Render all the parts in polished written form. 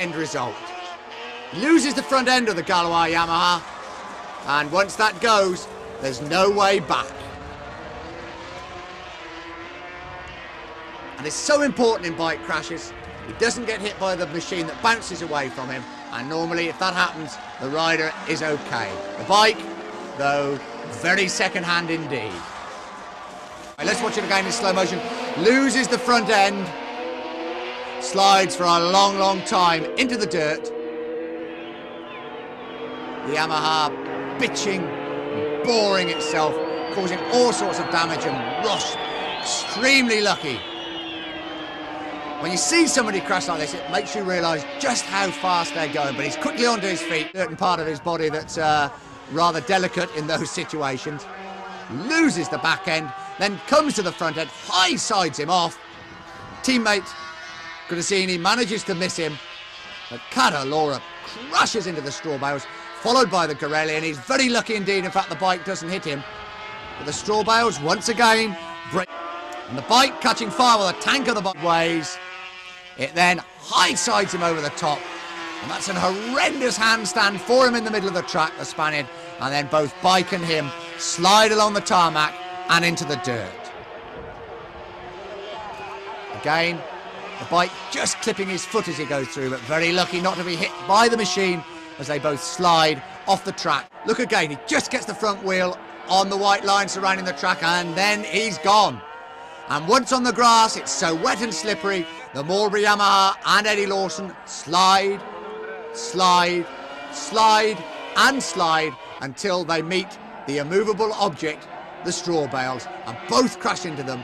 end result. Loses the front end of the Galois Yamaha, and once that goes, there's no way back. And it's so important in bike crashes, he doesn't get hit by the machine that bounces away from him, and normally if that happens, the rider is okay. The bike, though, very second-hand indeed. Right, let's watch it again in slow motion. Loses the front end, slides for a long, long time into the dirt. The Yamaha bitching, boring itself, causing all sorts of damage, and Ross extremely lucky. When you see somebody crash like this, it makes you realise just how fast they're going, but he's quickly onto his feet. Certain part of his body that's rather delicate in those situations. Loses the back end, then comes to the front end, high sides him off. Teammate Gradasini manages to miss him, but Cadalora crashes into the straw bales, followed by the Gorelli, and he's very lucky indeed. In fact, the bike doesn't hit him. But the straw bales once again break, and the bike catching fire while the tank of the bike weighs. It then high sides him over the top, and that's an horrendous handstand for him in the middle of the track, the Spaniard, and then both bike and him slide along the tarmac and into the dirt. Again, the bike just clipping his foot as he goes through, but very lucky not to be hit by the machine as they both slide off the track. Look again, he just gets the front wheel on the white line surrounding the track, and then he's gone. And once on the grass, it's so wet and slippery, the Marlboro Yamaha and Eddie Lawson slide, slide, slide and slide until they meet the immovable object, the straw bales, and both crash into them.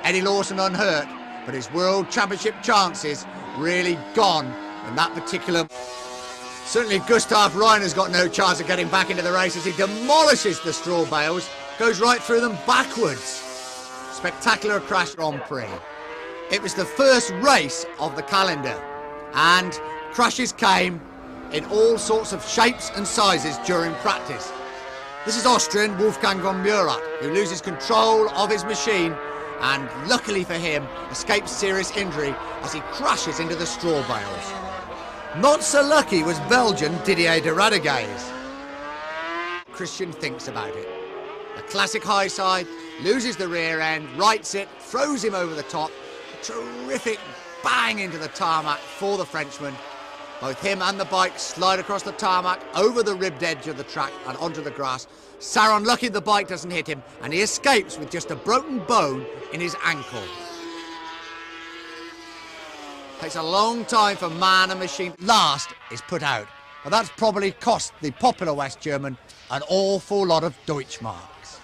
Eddie Lawson unhurt, but his World Championship chances really gone in that particular. Certainly Gustav Reiner's got no chance of getting back into the race as he demolishes the straw bales, goes right through them backwards. Spectacular crash Grand Prix. It was the first race of the calendar, and crashes came in all sorts of shapes and sizes during practice. This is Austrian Wolfgang von Murat, who loses control of his machine and, luckily for him, escapes serious injury as he crashes into the straw bales. Not so lucky was Belgian Didier de Radiguez. Christian thinks about it. A classic high side, loses the rear end, rights it, throws him over the top. Terrific bang into the tarmac for the Frenchman. Both him and the bike slide across the tarmac, over the ribbed edge of the track and onto the grass. Saron lucky the bike doesn't hit him, and he escapes with just a broken bone in his ankle. Takes a long time for man and machine. Last is put out, but that's probably cost the popular West German an awful lot of Deutschmarks.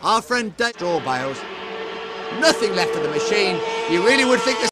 Our friend Dave straw bales, nothing left of the machine. You really would think this